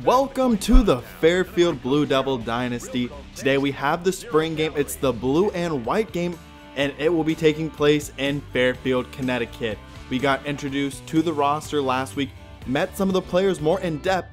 Welcome to the Fairfield Blue Devil Dynasty. Today we have the spring game. It's the blue and white game, and it will be taking place in Fairfield, Connecticut. We got introduced to the roster last week, met some of the players more in depth.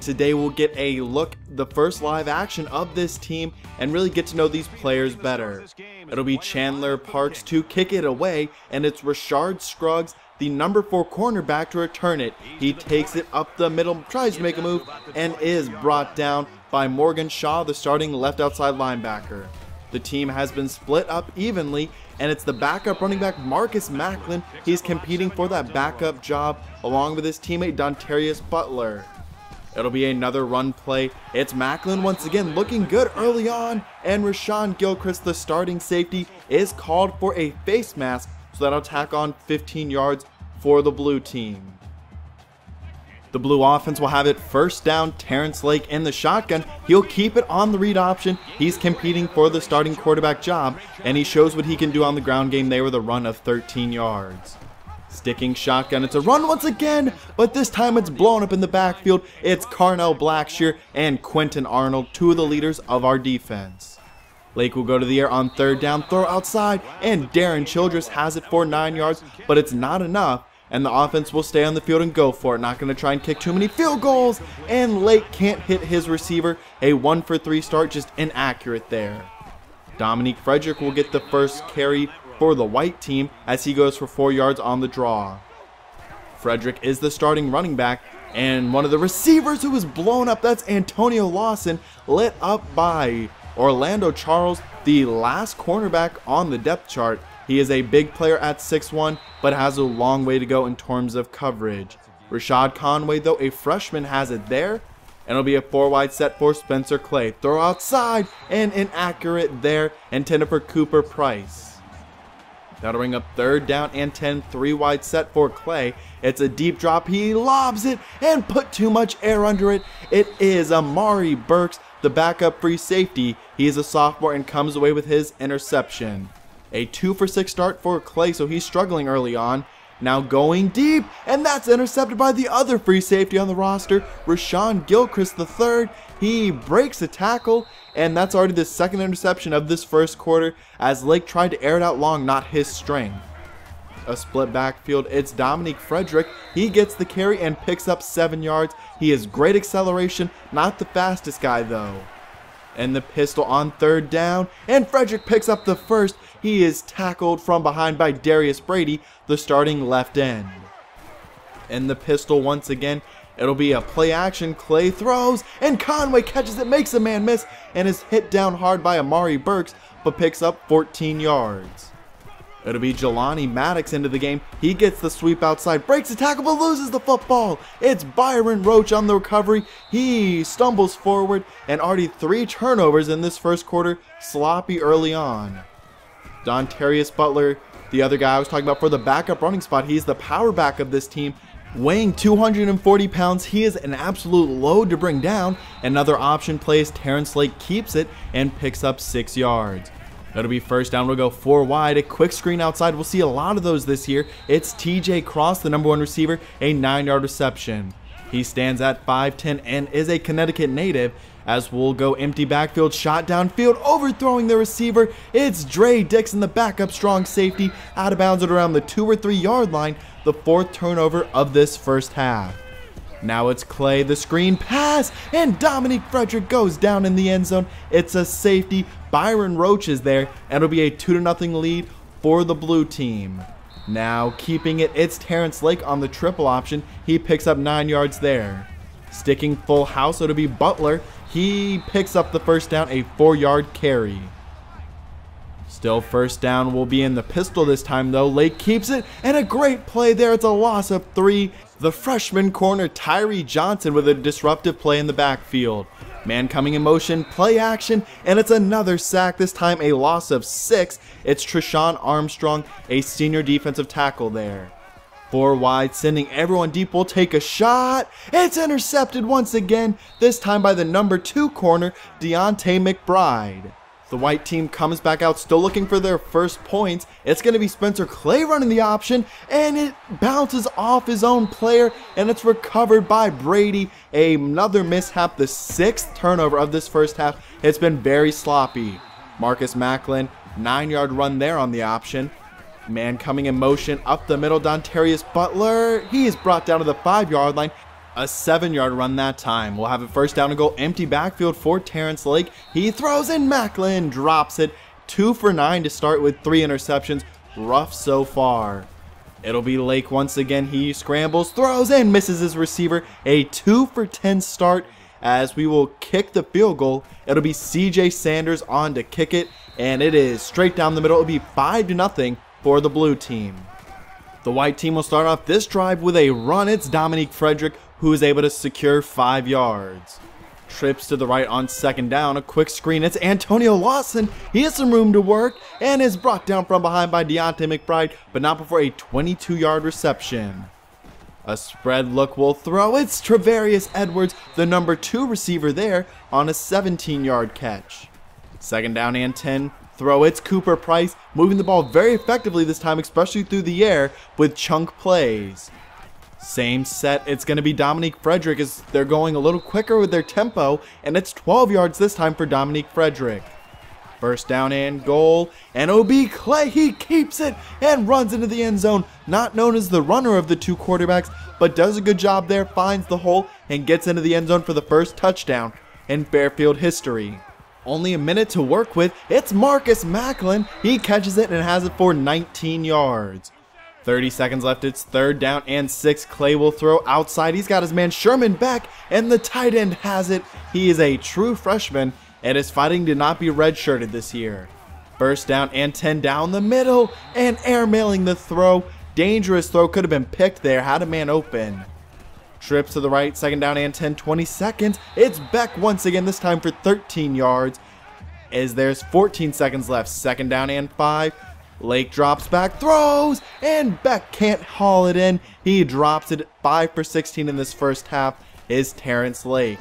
Today we'll get a look, the first live action of this team, and really get to know these players better. It'll be Chandler Parks to kick it away, and it's Rashard Scruggs, the number 4 cornerback, to return it. He takes it up the middle, tries to make a move, and is brought down by Morgan Shaw, the starting left outside linebacker. The team has been split up evenly, and it's the backup running back Marcus Macklin. He's competing for that backup job along with his teammate Dontarius Butler. It'll be another run play. It's Macklin once again looking good early on, and Rashawn Gilchrist, the starting safety, is called for a face mask, so that'll tack on 15 yards for the blue team. The blue offense will have it first down. Terrence Lake in the shotgun. He'll keep it on the read option. He's competing for the starting quarterback job, and he shows what he can do on the ground game there with a run of 13 yards. Sticking shotgun, it's a run once again, but this time it's blown up in the backfield. It's Carnell Blackshear and Quentin Arnold, two of the leaders of our defense. Lake will go to the air on third down, throw outside, and Darren Childress has it for 9 yards, but it's not enough, and the offense will stay on the field and go for it. Not going to try and kick too many field goals, and Lake can't hit his receiver. A 1-for-3 start, just inaccurate there. Dominique Frederick will get the first carry for the white team as he goes for 4 yards on the draw. Frederick is the starting running back, and one of the receivers who was blown up, that's Antonio Lawson, lit up by Orlando Charles, the last cornerback on the depth chart. He is a big player at 6'1", but has a long way to go in terms of coverage. Rashad Conway, though, a freshman, has it there, and it'll be a 4-wide set for Spencer Clay. Throw outside, and inaccurate there, intended for Cooper Price. That'll bring up third down and 10, 3-wide set for Clay. It's a deep drop. He lobs it and put too much air under it. It is Amari Burks, the backup free safety. He is a sophomore and comes away with his interception. A 2-for-6 start for Clay, so he's struggling early on. Now going deep, and that's intercepted by the other free safety on the roster, Rashawn Gilchrist III. He breaks a tackle, and that's already the second interception of this first quarter, as Lake tried to air it out long, not his strength. A split backfield, it's Dominique Frederick. He gets the carry and picks up 7 yards. He has great acceleration, not the fastest guy though. And the pistol on third down, and Frederick picks up the first. He is tackled from behind by Darius Brady, the starting left end. And the pistol once again, it'll be a play action. Clay throws, and Conway catches it, makes a man miss, and is hit down hard by Amari Burks, but picks up 14 yards. It'll be Jelani Maddox into the game. He gets the sweep outside, breaks the tackle, but loses the football. It's Byron Roach on the recovery. He stumbles forward, and already 3 turnovers in this first quarter. Sloppy early on. Dontarius Butler, the other guy I was talking about for the backup running spot, he's the power back of this team. Weighing 240 pounds, he is an absolute load to bring down. Another option plays, Terrence Lake keeps it and picks up 6 yards. It'll be first down. We'll go 4 wide. A quick screen outside. We'll see a lot of those this year. It's TJ Cross, the number 1 receiver, a 9-yard reception. He stands at 5'10" and is a Connecticut native, as we'll go empty backfield, shot downfield, overthrowing the receiver. It's Dre Dixon, the backup strong safety, out of bounds at around the 2 or 3 yard line, the 4th turnover of this first half. Now it's Clay, the screen pass, and Dominique Frederick goes down in the end zone. It's a safety. Byron Roach is there, and it'll be a 2-0 lead for the blue team. Now keeping it, it's Terrence Lake on the triple option. He picks up 9 yards there. Sticking full house, it'll be Butler. He picks up the first down, a 4-yard carry. Still first down, will be in the pistol this time though. Lake keeps it, and a great play there. It's a loss of 3. The freshman corner Tyree Johnson with a disruptive play in the backfield. Man coming in motion, play action, and it's another sack, this time a loss of 6. It's Treshawn Armstrong, a senior defensive tackle there. 4 wide, sending everyone deep. Will take a shot. It's intercepted once again, this time by the number 2 corner, Deontay McBride. The white team comes back out still looking for their first points. It's going to be Spencer Clay running the option, and it bounces off his own player, and it's recovered by Brady. Another mishap, the 6th turnover of this first half. It's been very sloppy. Marcus Macklin, 9-yard run there on the option. Man coming in motion up the middle, Dontarius Butler. He is brought down to the 5-yard line. A 7-yard run that time. We'll have a first down and goal, empty backfield for Terrence Lake. He throws in, Macklin drops it. 2 for 9 to start with 3 interceptions. Rough so far. It'll be Lake once again. He scrambles, throws in, misses his receiver. A 2 for 10 start as we will kick the field goal. It'll be CJ Sanders on to kick it, and it is straight down the middle. It'll be 5-0 for the blue team. The white team will start off this drive with a run. It's Dominique Frederick who is able to secure 5 yards. Trips to the right on second down. A quick screen. It's Antonio Lawson. He has some room to work and is brought down from behind by Deontay McBride, but not before a 22-yard reception. A spread look will throw. It's Travarius Edwards, the number 2 receiver there, on a 17-yard catch. Second down and 10. Throw. It's Cooper Price, moving the ball very effectively this time, especially through the air with chunk plays. Same set. It's going to be Dominique Frederick as they're going a little quicker with their tempo, and it's 12 yards this time for Dominique Frederick. First down and goal, and OB Clay, he keeps it and runs into the end zone. Not known as the runner of the 2 quarterbacks, but does a good job there, finds the hole, and gets into the end zone for the first touchdown in Fairfield history. Only a minute to work with. It's Marcus Macklin. He catches it and has it for 19 yards. 30 seconds left. It's 3rd down and 6. Clay will throw outside. He's got his man Sherman back, and the tight end has it. He is a true freshman and is fighting to not be redshirted this year. First down and 10 down the middle, and airmailing the throw. Dangerous throw, could have been picked there, had a man open. Trips to the right, second down and 10, 20 seconds. It's Beck once again, this time for 13 yards. As there's 14 seconds left, second down and 5. Lake drops back, throws, and Beck can't haul it in. He drops it. 5 for 16 in this first half is Terrence Lake.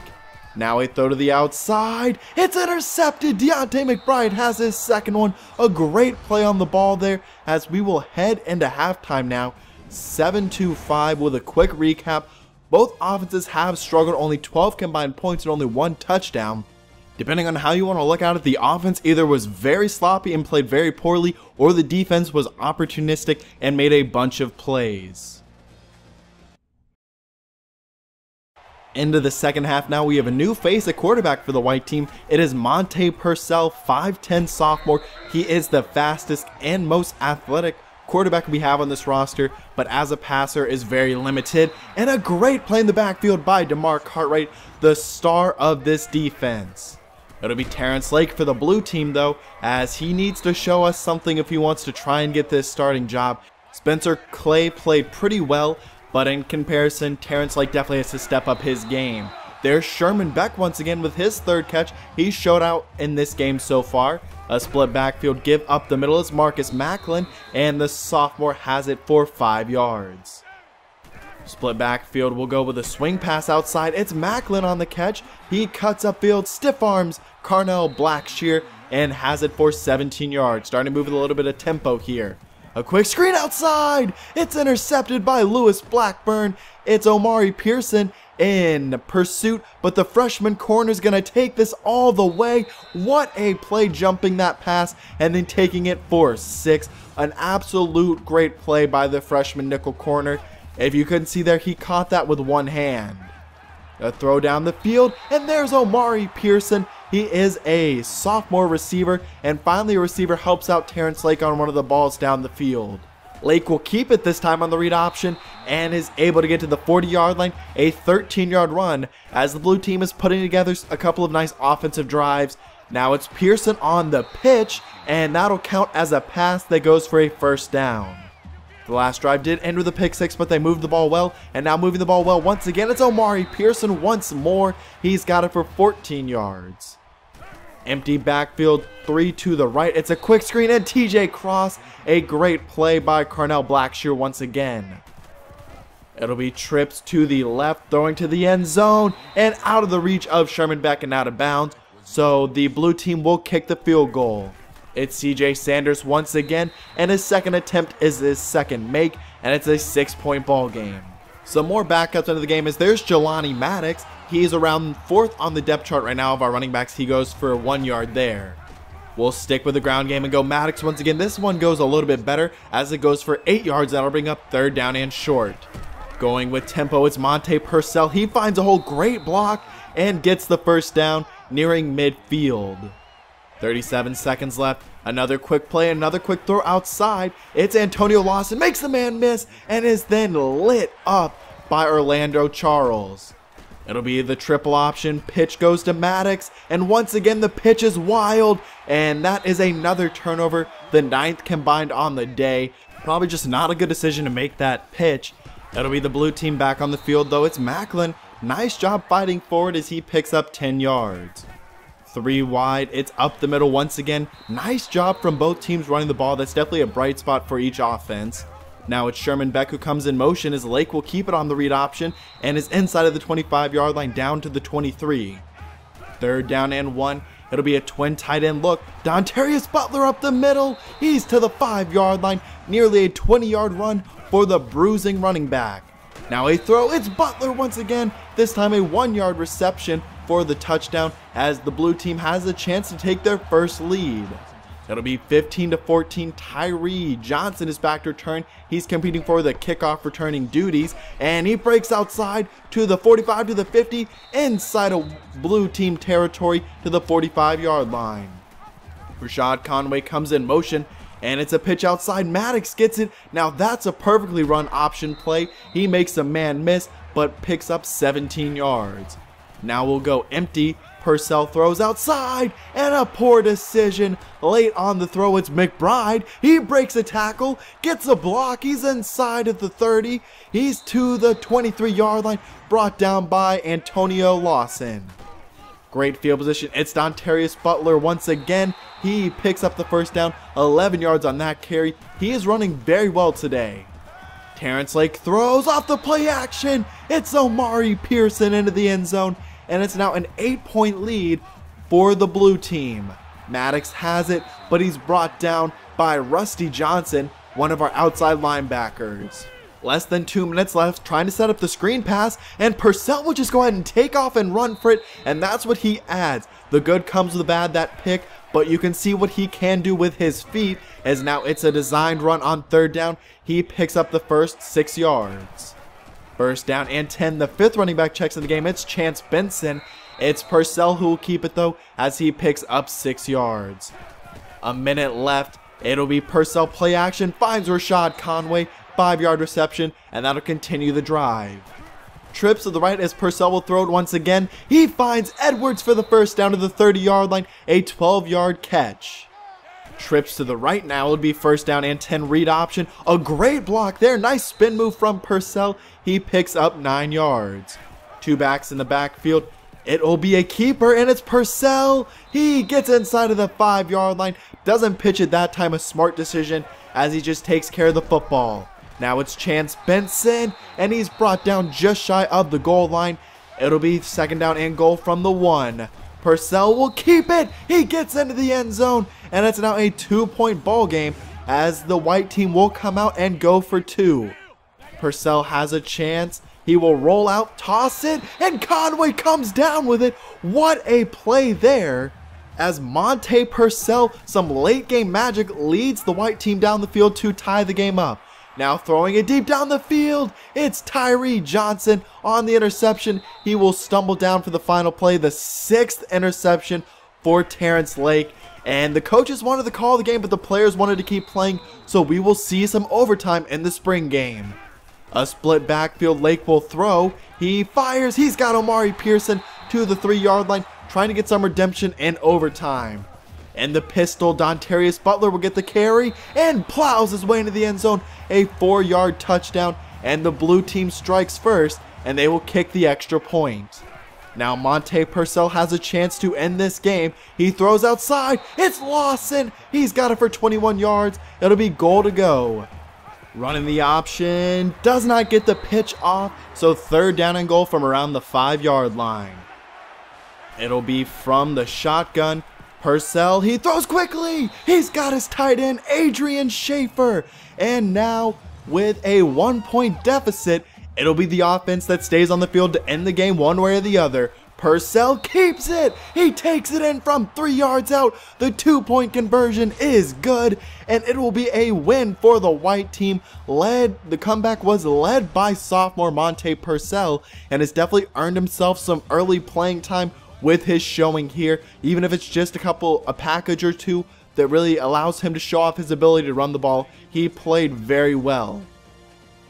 Now a throw to the outside. It's intercepted. Deontay McBride has his second one. A great play on the ball there as we will head into halftime now. 7-5 with a quick recap. Both offenses have struggled, only 12 combined points and only 1 touchdown. Depending on how you want to look at it, the offense either was very sloppy and played very poorly, or the defense was opportunistic and made a bunch of plays. Into the second half now, we have a new face at quarterback for the white team. It is Monte Purcell, 5'10 sophomore. He is the fastest and most athletic quarterback we have on this roster, but as a passer is very limited. And a great play in the backfield by DeMar Cartwright, the star of this defense. It'll be Terrence Lake for the blue team though, as he needs to show us something if he wants to try and get this starting job. Spencer Clay played pretty well, but in comparison, Terrence Lake definitely has to step up his game. There's Sherman Beck once again with his 3rd catch. He showed out in this game so far. A split backfield give up the middle is Marcus Macklin, and the sophomore has it for 5 yards. Split backfield will go with a swing pass outside. It's Macklin on the catch. He cuts upfield, stiff arms Carnell Blackshear, and has it for 17 yards. Starting to move with a little bit of tempo here. A quick screen outside. It's intercepted by Lewis Blackburn. It's Omari Pearson in pursuit, but the freshman corner is going to take this all the way. What a play, jumping that pass and then taking it for 6. An absolute great play by the freshman nickel corner. If you couldn't see there, he caught that with one hand. A throw down the field, and there's Omari Pearson. He is a sophomore receiver, and finally a receiver helps out Terrence Lake on one of the balls down the field. Lake will keep it this time on the read option and is able to get to the 40-yard line, a 13-yard run as the blue team is putting together a couple of nice offensive drives. Now it's Pearson on the pitch, and that'll count as a pass that goes for a first down. The last drive did end with a pick 6, but they moved the ball well, and now moving the ball well once again, it's Omari Pearson once more. He's got it for 14 yards. Empty backfield, 3 to the right. It's a quick screen, and TJ Cross, a great play by Carnell Blackshear once again. It'll be trips to the left, throwing to the end zone, and out of the reach of Sherman Beck and out of bounds. so the blue team will kick the field goal. It's CJ Sanders once again, and his second attempt is his second make, and it's a 6-point ball game. Some more backups into the game is there's Jelani Maddox. He's around 4th on the depth chart right now of our running backs. He goes for 1 yard there. We'll stick with the ground game and go Maddox once again. This one goes a little bit better as it goes for 8 yards. That'll bring up 3rd down and short. Going with tempo, it's Monte Purcell. He finds a whole great block and gets the first down nearing midfield. 37 seconds left. Another quick play, another quick throw outside. It's Antonio Lawson, makes the man miss, and is then lit up by Orlando Charles. It'll be the triple option. Pitch goes to Maddox, and once again the pitch is wild, and that is another turnover, the 9th combined on the day. Probably just not a good decision to make that pitch. It'll be the blue team back on the field, though. It's Macklin. Nice job fighting forward as he picks up 10 yards. 3 wide, it's up the middle once again. Nice job from both teams running the ball. That's definitely a bright spot for each offense. Now it's Sherman Beck who comes in motion as Lake will keep it on the read option and is inside of the 25-yard line down to the 23. 3rd down and 1. It'll be a twin tight end look. Dontarius Butler up the middle. He's to the 5-yard line. Nearly a 20-yard run for the bruising running back. Now a throw. It's Butler once again. This time a 1-yard reception for the touchdown as the blue team has a chance to take their first lead. It'll be 15-14. Tyree Johnson is back to return. He's competing for the kickoff returning duties, and he breaks outside to the 45 to the 50, inside of blue team territory to the 45-yard line. Rashad Conway comes in motion, and it's a pitch outside. Maddox gets it. Now that's a perfectly run option play. He makes a man miss, but picks up 17 yards. Now we'll go empty. Purcell throws outside, and a poor decision. Late on the throw, it's McBride. He breaks a tackle, gets a block. He's inside of the 30. He's to the 23-yard line, brought down by Antonio Lawson. Great field position. It's Dontarius Butler once again. He picks up the first down, 11 yards on that carry. He is running very well today. Terrence Lake throws off the play action. It's Omari Pearson into the end zone, and it's now an 8-point lead for the blue team. Maddox has it, but he's brought down by Rusty Johnson, one of our outside linebackers. Less than 2 minutes left, trying to set up the screen pass, and Purcell will just go ahead and take off and run for it, and that's what he adds. The good comes with the bad, that pick, but you can see what he can do with his feet, as now it's a designed run on 3rd down. He picks up the first 6 yards. 1st down and 10. The 5th running back checks in the game. It's Chance Benson. It's Purcell who will keep it, though, as he picks up 6 yards. A minute left. It'll be Purcell play action. Finds Rashad Conway. 5-yard reception, and that'll continue the drive. Trips to the right as Purcell will throw it once again. He finds Edwards for the first down to the 30-yard line. A 12-yard catch. Trips to the right now. It'll be 1st down and 10 read option. A great block there. Nice spin move from Purcell. He picks up 9 yards. 2 backs in the backfield. It'll be a keeper, and it's Purcell. He gets inside of the 5-yard line. Doesn't pitch it that time. A smart decision as he just takes care of the football. Now it's Chance Benson, and he's brought down just shy of the goal line. It'll be 2nd down and goal from the 1. Purcell will keep it. He gets into the end zone, and it's now a 2-point ball game as the white team will come out and go for 2. Purcell has a chance. He will roll out, toss it, and Conway comes down with it. What a play there as Monte Purcell, some late game magic, leads the white team down the field to tie the game up. Now throwing it deep down the field, it's Tyree Johnson on the interception. He will stumble down for the final play, the 6th interception for Terrence Lake. And the coaches wanted to call the game, but the players wanted to keep playing, so we will see some overtime in the spring game. A split backfield. Lake will throw. He fires. He's got Omari Pearson to the 3-yard line, trying to get some redemption in overtime. And the pistol, Dontarius Butler will get the carry and plows his way into the end zone. A 4-yard touchdown, and the blue team strikes first, and they will kick the extra point. Now Monte Purcell has a chance to end this game. He throws outside. It's Lawson. He's got it for 21 yards. It'll be goal to go. Running the option, does not get the pitch off, so 3rd down and goal from around the 5-yard line. It'll be from the shotgun. Purcell, he throws quickly. He's got his tight end, Adrian Schaefer. And now, with a 1-point deficit, it'll be the offense that stays on the field to end the game one way or the other. Purcell keeps it. He takes it in from 3 yards out. The 2-point conversion is good, and it will be a win for the white team. The comeback was led by sophomore Monte Purcell, and has definitely earned himself some early playing time with his showing here, even if it's just a package or two that really allows him to show off his ability to run the ball. He played very well.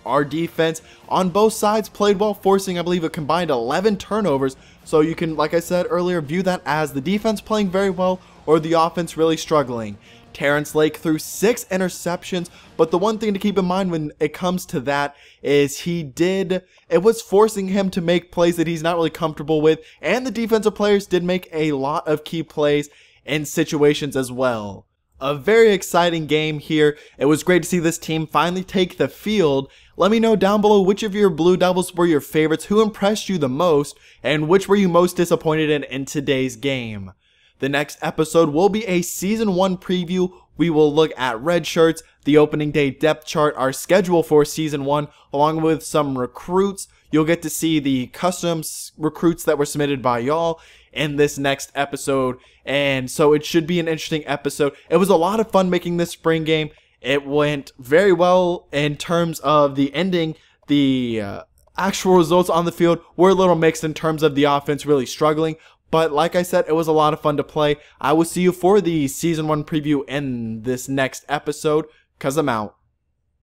Our defense on both sides played well, forcing, I believe, a combined 11 turnovers. So you can, like I said earlier, view that as the defense playing very well or the offense really struggling. Terrence Lake threw 6 interceptions, but the one thing to keep in mind when it comes to that is it was forcing him to make plays that he's not really comfortable with, and the defensive players did make a lot of key plays in situations as well. A very exciting game here. It was great to see this team finally take the field. Let me know down below which of your Blue Devils were your favorites, who impressed you the most, and which were you most disappointed in today's game. The next episode will be a Season 1 preview. We will look at red shirts, the opening day depth chart, our schedule for Season 1, along with some recruits. You'll get to see the custom recruits that were submitted by y'all in this next episode, and so it should be an interesting episode. It was a lot of fun making this spring game. It went very well in terms of the ending. The actual results on the field were a little mixed in terms of the offense really struggling, but like I said, it was a lot of fun to play. I will see you for the Season 1 preview in this next episode, 'cause I'm out.